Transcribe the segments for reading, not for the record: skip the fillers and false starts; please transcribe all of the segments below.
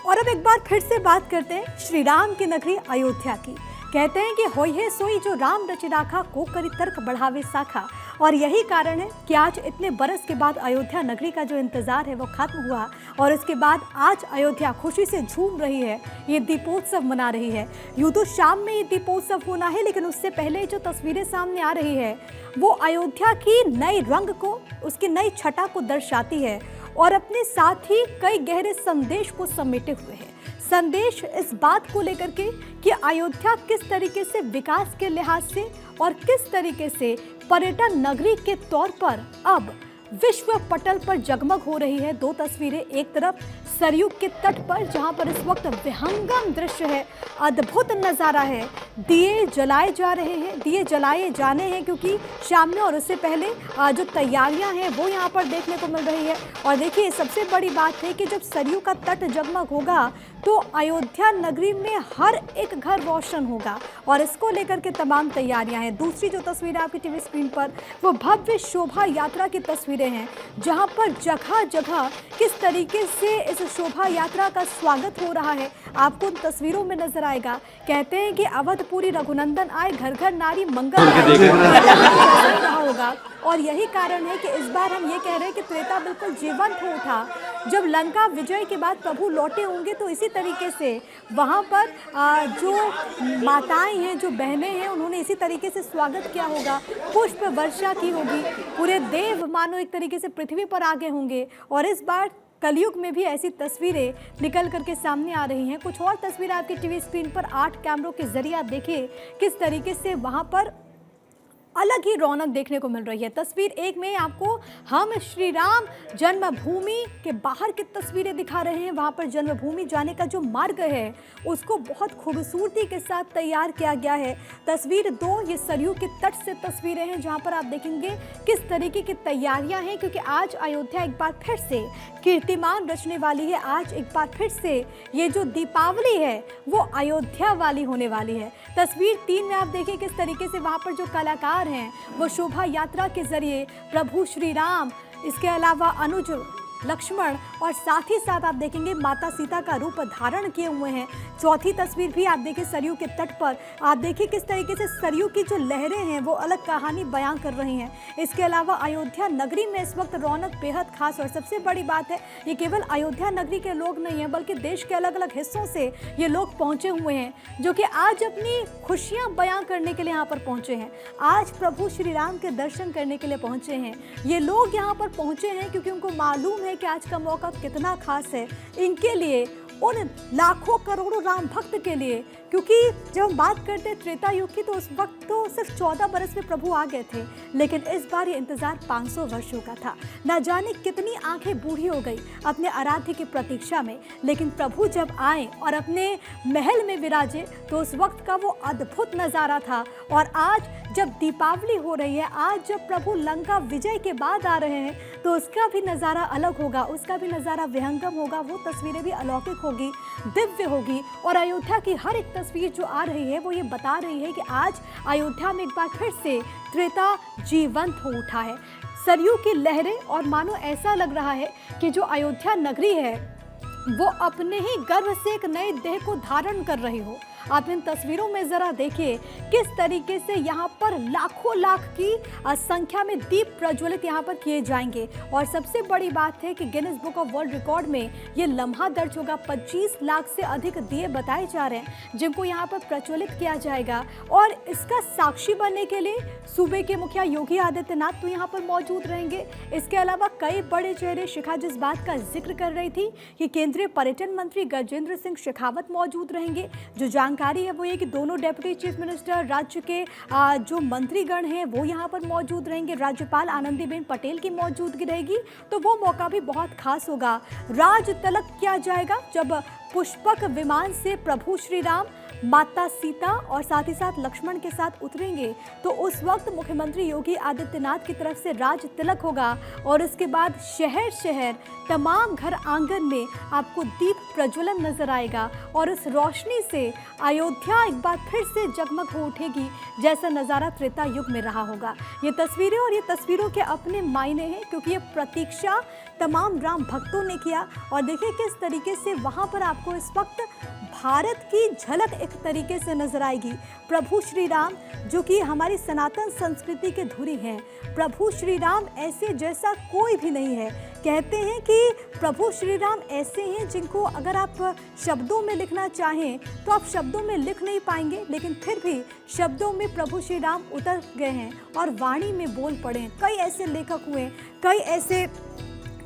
और अब एक बार फिर से बात करते हैं श्री राम की नगरी अयोध्या की। कहते हैं कि होई है सोई जो राम रचि राखा, को करी तर्क बढ़ावे साखा। और यही कारण है कि आज इतने बरस के बाद अयोध्या नगरी का जो इंतजार है वो खत्म हुआ और इसके बाद आज अयोध्या खुशी से झूम रही है, ये दीपोत्सव मना रही है। यूँ तो शाम में ये दीपोत्सव होना है, लेकिन उससे पहले जो तस्वीरें सामने आ रही है वो अयोध्या की नई रंग को, उसकी नई छटा को दर्शाती है और अपने साथ ही कई गहरे संदेश को समेटे हुए है। संदेश इस बात को लेकर के कि अयोध्या किस तरीके से विकास के लिहाज से और किस तरीके से पर्यटन नगरी के तौर पर अब विश्व पटल पर जगमग हो रही है। दो तस्वीरें, एक तरफ सरयू के तट पर जहां पर इस वक्त विहंगम दृश्य है, अद्भुत नज़ारा है, दिए जलाए जा रहे हैं, दिए जलाए जाने हैं क्योंकि शाम में, और उससे पहले जो तैयारियां हैं वो यहां पर देखने को मिल रही है। और देखिए सबसे बड़ी बात है कि जब सरयू का तट जगमग होगा तो अयोध्या नगरी में हर एक घर रोशन होगा और इसको लेकर के तमाम तैयारियां हैं। दूसरी जो तस्वीर आपकी टीवी स्क्रीन पर वो भव्य शोभा यात्रा की तस्वीरें हैं, जहां पर जगह जगह किस तरीके से इस शोभा यात्रा का स्वागत हो रहा है आपको उन तस्वीरों में नजर आएगा। कहते हैं कि अवधपुरी रघुनंदन आए, घर घर नारी मंगल रहा होगा। और यही कारण है कि इस बार हम ये कह रहे हैं कि त्रेता बिल्कुल जीवंत हो उठा। जब लंका विजय के बाद प्रभु लौटे होंगे तो इसी तरीके से वहाँ पर जो माताएं हैं, जो बहनें हैं, उन्होंने इसी तरीके से स्वागत किया होगा, पुष्प वर्षा की होगी, पूरे देव मानो एक तरीके से पृथ्वी पर आगे होंगे। और इस बार कलयुग में भी ऐसी तस्वीरें निकल करके सामने आ रही हैं। कुछ और तस्वीरें आपकी टीवी स्क्रीन पर 8 कैमरों के जरिए आप देखिए किस तरीके से वहाँ पर अलग ही रौनक देखने को मिल रही है। तस्वीर एक में आपको हम श्री राम जन्मभूमि के बाहर की तस्वीरें दिखा रहे हैं। वहाँ पर जन्मभूमि जाने का जो मार्ग है उसको बहुत खूबसूरती के साथ तैयार किया गया है। तस्वीर 2 ये सरयू के तट से तस्वीरें हैं, जहाँ पर आप देखेंगे किस तरीके की तैयारियाँ हैं, क्योंकि आज अयोध्या एक बार फिर से कीर्तिमान रचने वाली है। आज एक बार फिर से ये जो दीपावली है वो अयोध्या वाली होने वाली है। तस्वीर 3 में आप देखिए किस तरीके से वहाँ पर जो कलाकार हैं वो शोभा यात्रा के जरिए प्रभु श्री राम, इसके अलावा अनुज, लक्ष्मण और साथ ही साथ आप देखेंगे माता सीता का रूप धारण किए हुए हैं। चौथी तस्वीर भी आप देखिए सरयू के तट पर, आप देखिए किस तरीके से सरयू की जो लहरें हैं वो अलग कहानी बयां कर रही हैं। इसके अलावा अयोध्या नगरी में इस वक्त रौनक बेहद खास, और सबसे बड़ी बात है ये केवल अयोध्या नगरी के लोग नहीं हैं बल्कि देश के अलग अलग हिस्सों से ये लोग पहुँचे हुए हैं, जो कि आज अपनी खुशियाँ बयां करने के लिए यहाँ पर पहुँचे हैं। आज प्रभु श्री राम के दर्शन करने के लिए पहुँचे हैं। ये लोग यहाँ पर पहुँचे हैं क्योंकि उनको मालूम है कि आज का मौका कितना खास है इनके लिए, उन लाखों करोड़ों राम भक्त के लिए। क्योंकि जब हम बात करते हैं त्रेता युग की तो उस वक्त तो सिर्फ 14 बरस में प्रभु आ गए थे, लेकिन इस बार ये इंतजार 500 वर्षों का था। ना जाने कितनी आंखें बूढ़ी हो गई अपने आराध्य की प्रतीक्षा में, लेकिन प्रभु जब आए और अपने महल में विराजे तो उस वक्त का वो अद्भुत नज़ारा था। और आज जब दीपावली हो रही है, आज जब प्रभु लंका विजय के बाद आ रहे हैं तो उसका भी नज़ारा अलग होगा, उसका भी नज़ारा विहंगम होगा, वो तस्वीरें भी अलौकिक होगी, दिव्य होगी। और अयोध्या की हर एक तस्वीर जो आ रही है वो ये बता रही है कि आज अयोध्या में एक बार फिर से त्रेता जीवंत हो उठा है। सरयू की लहरें, और मानो ऐसा लग रहा है कि जो अयोध्या नगरी है वो अपने ही गर्भ से एक नए देह को धारण कर रही हो। आप इन तस्वीरों में ज़रा देखिए किस तरीके से यहाँ पर लाखों लाख की संख्या में दीप प्रज्वलित यहाँ पर किए जाएंगे। और सबसे बड़ी बात है कि Guinness book of world record में ये लम्हा दर्ज होगा। 25 लाख से अधिक दिए बताए जा रहे हैं जिनको यहाँ पर प्रज्वलित किया जाएगा। और इसका साक्षी बनने के लिए सूबे के मुखिया योगी आदित्यनाथ तो यहाँ पर मौजूद रहेंगे। इसके अलावा कई बड़े चेहरे, शिखा जिस बात का जिक्र कर रही थी कि केंद्रीय पर्यटन मंत्री गजेंद्र सिंह शेखावत मौजूद रहेंगे। जो जानकारी है वो ये कि दोनों डेप्यूटी चीफ मिनिस्टर, राज्य के जो मंत्रीगण हैं वो यहाँ पर मौजूद रहेंगे। राज्यपाल आनंदीबेन पटेल की मौजूदगी रहेगी, तो वो मौका भी बहुत खास होगा। राज तिलक किया जाएगा जब पुष्पक विमान से प्रभु श्री राम माता सीता और साथ ही साथ लक्ष्मण के साथ उतरेंगे तो उस वक्त मुख्यमंत्री योगी आदित्यनाथ की तरफ से राज तिलक होगा और इसके बाद शहर शहर तमाम घर आंगन में आपको दीप प्रज्वलन नजर आएगा और इस रोशनी से अयोध्या एक बार फिर से जगमग हो उठेगी जैसा नज़ारा त्रेता युग में रहा होगा। ये तस्वीरें और ये तस्वीरों के अपने मायने हैं क्योंकि ये प्रतीक्षा तमाम राम भक्तों ने किया और देखिए किस तरीके से वहाँ पर आपको इस वक्त भारत की झलक एक तरीके से नजर आएगी। प्रभु श्री राम जो कि हमारी सनातन संस्कृति के धुरी हैं, प्रभु श्री राम ऐसे जैसा कोई भी नहीं है। कहते हैं कि प्रभु श्री राम ऐसे हैं जिनको अगर आप शब्दों में लिखना चाहें तो आप शब्दों में लिख नहीं पाएंगे, लेकिन फिर भी शब्दों में प्रभु श्री राम उतर गए हैं और वाणी में बोल पड़े हैं। कई ऐसे लेखक हुए, कई ऐसे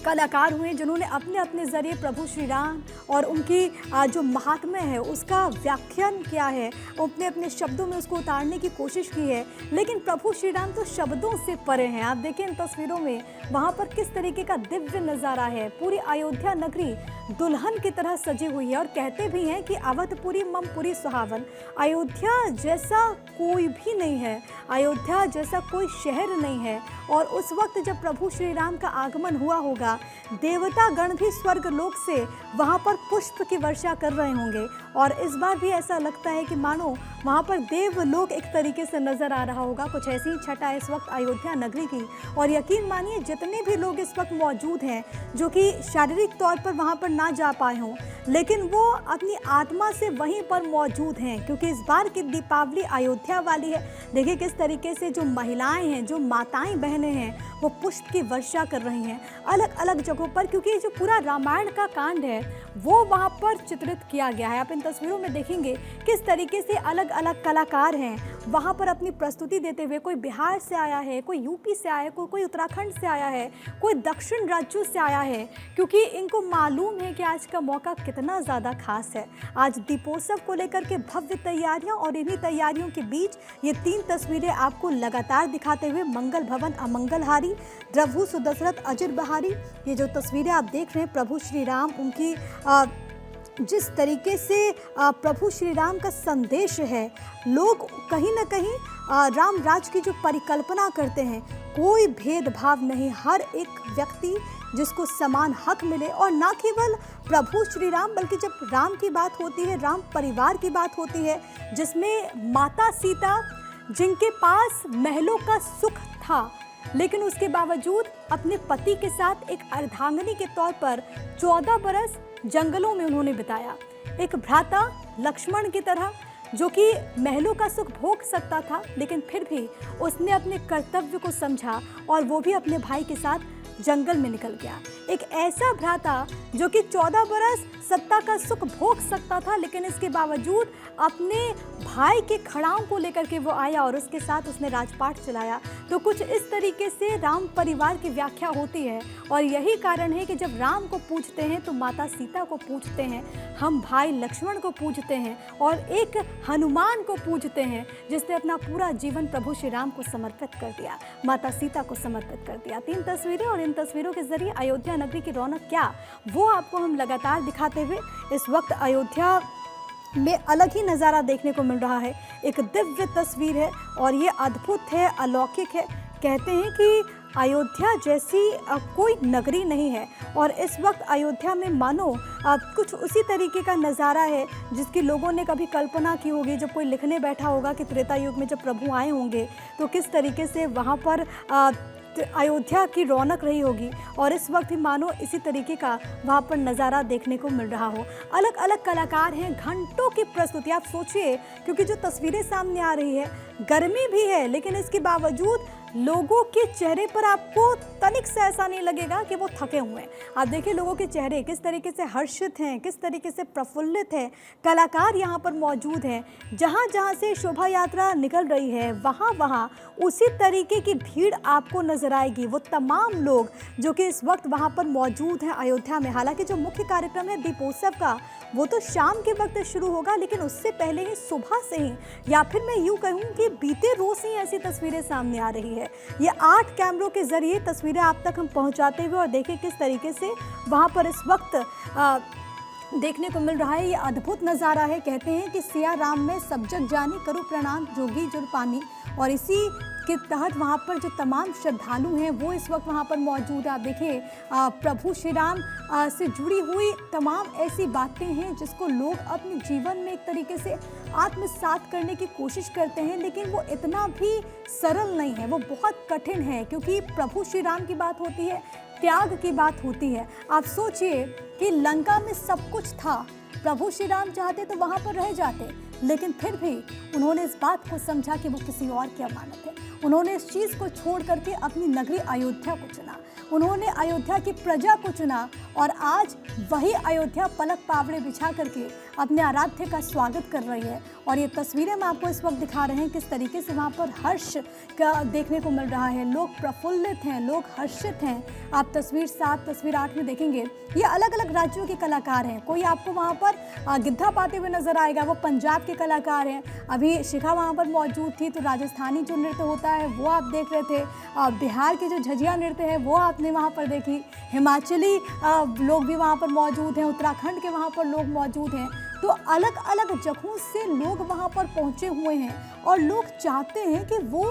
कलाकार हुए जिन्होंने अपने अपने ज़रिए प्रभु श्री राम और उनकी जो महात्म्य है उसका व्याख्यान किया है, अपने अपने शब्दों में उसको उतारने की कोशिश की है। लेकिन प्रभु श्री राम तो शब्दों से परे हैं। आप देखिए इन तस्वीरों में वहाँ पर किस तरीके का दिव्य नज़ारा है। पूरी अयोध्या नगरी दुल्हन की तरह सजी हुई है और कहते भी हैं कि अवधपुरी ममपुरी सुहावन। अयोध्या जैसा कोई भी नहीं है, अयोध्या जैसा कोई शहर नहीं है। और उस वक्त जब प्रभु श्री राम का आगमन हुआ होगा, देवता गण भी स्वर्ग लोक से वहाँ पर पुष्प की वर्षा कर रहे होंगे और इस बार भी ऐसा लगता है कि मानो वहाँ पर देवलोक एक तरीके से नज़र आ रहा होगा। कुछ ऐसी ही छटा है इस वक्त अयोध्या नगरी की और यकीन मानिए जितने भी लोग इस वक्त मौजूद हैं जो कि शारीरिक तौर पर वहाँ पर ना जा पाए हों, लेकिन वो अपनी आत्मा से वहीं पर मौजूद हैं क्योंकि इस बार की दीपावली अयोध्या वाली है। देखिए किस तरीके से जो महिलाएं हैं, जो माताएं बहनें हैं, वो पुष्प की वर्षा कर रही हैं अलग अलग जगहों पर, क्योंकि जो पूरा रामायण का कांड है वो वहाँ पर चित्रित किया गया है। आप इन तस्वीरों में देखेंगे किस तरीके से अलग अलग कलाकार हैं वहाँ पर अपनी प्रस्तुति देते हुए। कोई बिहार से आया है, कोई यूपी से आया है, कोई उत्तराखंड से आया है, कोई दक्षिण राज्यों से आया है, क्योंकि इनको मालूम है कि आज का मौका कितना ज़्यादा खास है। आज दीपोत्सव को लेकर के भव्य तैयारियां और इन्हीं तैयारियों के बीच ये 3 तस्वीरें आपको लगातार दिखाते हुए मंगल भवन अमंगलहारी, द्रभु सुदशरथ अजिर बहारी। ये जो तस्वीरें आप देख रहे हैं प्रभु श्री राम, उनकी जिस तरीके से प्रभु श्री राम का संदेश है, लोग कहीं ना कहीं राम राज की जो परिकल्पना करते हैं, कोई भेदभाव नहीं, हर एक व्यक्ति जिसको समान हक मिले। और ना केवल प्रभु श्री राम बल्कि जब राम की बात होती है, राम परिवार की बात होती है, जिसमें माता सीता जिनके पास महलों का सुख था लेकिन उसके बावजूद अपने पति के साथ एक अर्धांगिनी के तौर पर 14 बरस जंगलों में उन्होंने बिताया। एक भ्राता लक्ष्मण की तरह जो कि महलों का सुख भोग सकता था, लेकिन फिर भी उसने अपने कर्तव्य को समझा और वो भी अपने भाई के साथ जंगल में निकल गया। एक ऐसा भ्राता जो कि 14 बरस सत्ता का सुख भोग सकता था, लेकिन इसके बावजूद अपने भाई के खड़ाओं को लेकर के वो आया और उसके साथ उसने राजपाट चलाया। तो कुछ इस तरीके से राम परिवार की व्याख्या होती है और यही कारण है कि जब राम को पूजते हैं तो माता सीता को पूजते हैं, हम भाई लक्ष्मण को पूजते हैं और एक हनुमान को पूजते हैं जिसने अपना पूरा जीवन प्रभु श्री राम को समर्पित कर दिया, माता सीता को समर्पित कर दिया। 3 तस्वीरें और इन तस्वीरों के जरिए अयोध्या नगरी की रौनक क्या वो आपको हम लगातार दिखाते हुए इस वक्त अयोध्या में अलग ही नज़ारा देखने को मिल रहा है। एक दिव्य तस्वीर है और ये अद्भुत है, अलौकिक है। कहते हैं कि अयोध्या जैसी कोई नगरी नहीं है और इस वक्त अयोध्या में मानो कुछ उसी तरीके का नज़ारा है जिसकी लोगों ने कभी कल्पना की होगी जब कोई लिखने बैठा होगा कि त्रेता युग में जब प्रभु आए होंगे तो किस तरीके से वहाँ पर अयोध्या की रौनक रही होगी। और इस वक्त भी मानो इसी तरीके का वहाँ पर नज़ारा देखने को मिल रहा हो। अलग अलग कलाकार हैं, घंटों की प्रस्तुति। आप सोचिए, क्योंकि जो तस्वीरें सामने आ रही है, गर्मी भी है लेकिन इसके बावजूद लोगों के चेहरे पर आपको तनिक से ऐसा नहीं लगेगा कि वो थके हुए हैं। आप देखिए लोगों के चेहरे किस तरीके से हर्षित हैं, किस तरीके से प्रफुल्लित हैं। कलाकार यहाँ पर मौजूद हैं। जहाँ जहाँ से शोभा यात्रा निकल रही है वहाँ वहाँ उसी तरीके की भीड़ आपको नजर आएगी। वो तमाम लोग जो कि इस वक्त वहाँ पर मौजूद हैं अयोध्या में। हालांकि जो मुख्य कार्यक्रम है दीपोत्सव का वो तो शाम के वक्त शुरू होगा, लेकिन उससे पहले ही सुबह से ही, या फिर मैं यूँ कहूँ कि बीते रोज से ही ऐसी तस्वीरें सामने आ रही है। ये 8 कैमरों के जरिए तस्वीरें आप तक हम पहुंचाते हुए और देखिए किस तरीके से वहां पर इस वक्त देखने को मिल रहा है। ये अद्भुत नज़ारा है। कहते हैं कि सिया राम में सब जग जानी, करो प्रणाम जोगी जुड़ पानी। और इसी के तहत वहाँ पर जो तमाम श्रद्धालु हैं वो इस वक्त वहाँ पर मौजूद है। आप देखिए प्रभु श्री राम से जुड़ी हुई तमाम ऐसी बातें हैं जिसको लोग अपने जीवन में एक तरीके से आत्मसात करने की कोशिश करते हैं, लेकिन वो इतना भी सरल नहीं है, वो बहुत कठिन है। क्योंकि प्रभु श्री राम की बात होती है, त्याग की बात होती है। आप सोचिए कि लंका में सब कुछ था, प्रभु श्री राम चाहते तो वहाँ पर रह जाते, लेकिन फिर भी उन्होंने इस बात को समझा कि वो किसी और की अमानत है। उन्होंने इस चीज़ को छोड़ करके अपनी नगरी अयोध्या को चुना, उन्होंने अयोध्या की प्रजा को चुना। और आज वही अयोध्या पलक पावड़े बिछा करके अपने आराध्य का स्वागत कर रही है। और ये तस्वीरें हम आपको इस वक्त दिखा रहे हैं किस तरीके से वहाँ पर हर्ष का देखने को मिल रहा है। लोग प्रफुल्लित हैं, लोग हर्षित हैं। आप तस्वीर 7, तस्वीर 8 में देखेंगे, ये अलग अलग राज्यों के कलाकार हैं। कोई आपको वहाँ पर गिद्धा पाते हुए नजर आएगा, वो पंजाब के कलाकार हैं। अभी शिखा वहाँ पर मौजूद थी तो राजस्थानी जो नृत्य होता है वो आप देख रहे थे। बिहार के जो झजिया नृत्य है वो आपने वहाँ पर देखी। हिमाचली लोग भी वहाँ पर मौजूद हैं, उत्तराखंड के वहाँ पर लोग मौजूद हैं। तो अलग अलग जगहों से लोग वहाँ पर पहुँचे हुए हैं और लोग चाहते हैं कि वो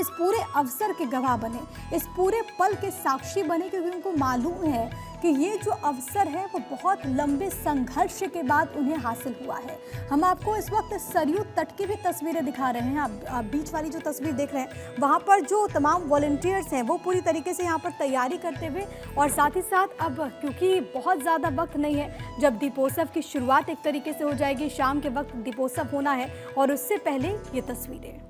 इस पूरे अवसर के गवाह बने, इस पूरे पल के साक्षी बने, क्योंकि उनको मालूम है कि ये जो अवसर है वो बहुत लंबे संघर्ष के बाद उन्हें हासिल हुआ है। हम आपको इस वक्त सरयू तट की भी तस्वीरें दिखा रहे हैं। आप बीच वाली जो तस्वीर देख रहे हैं, वहाँ पर जो तमाम वॉलंटियर्स हैं वो पूरी तरीके से यहाँ पर तैयारी करते हुए, और साथ ही साथ अब क्योंकि बहुत ज़्यादा वक्त नहीं है, जब दीपोत्सव की शुरुआत एक तरीके से हो जाएगी, शाम के वक्त दीपोत्सव होना है, और उससे पहले ये तस्वीरें।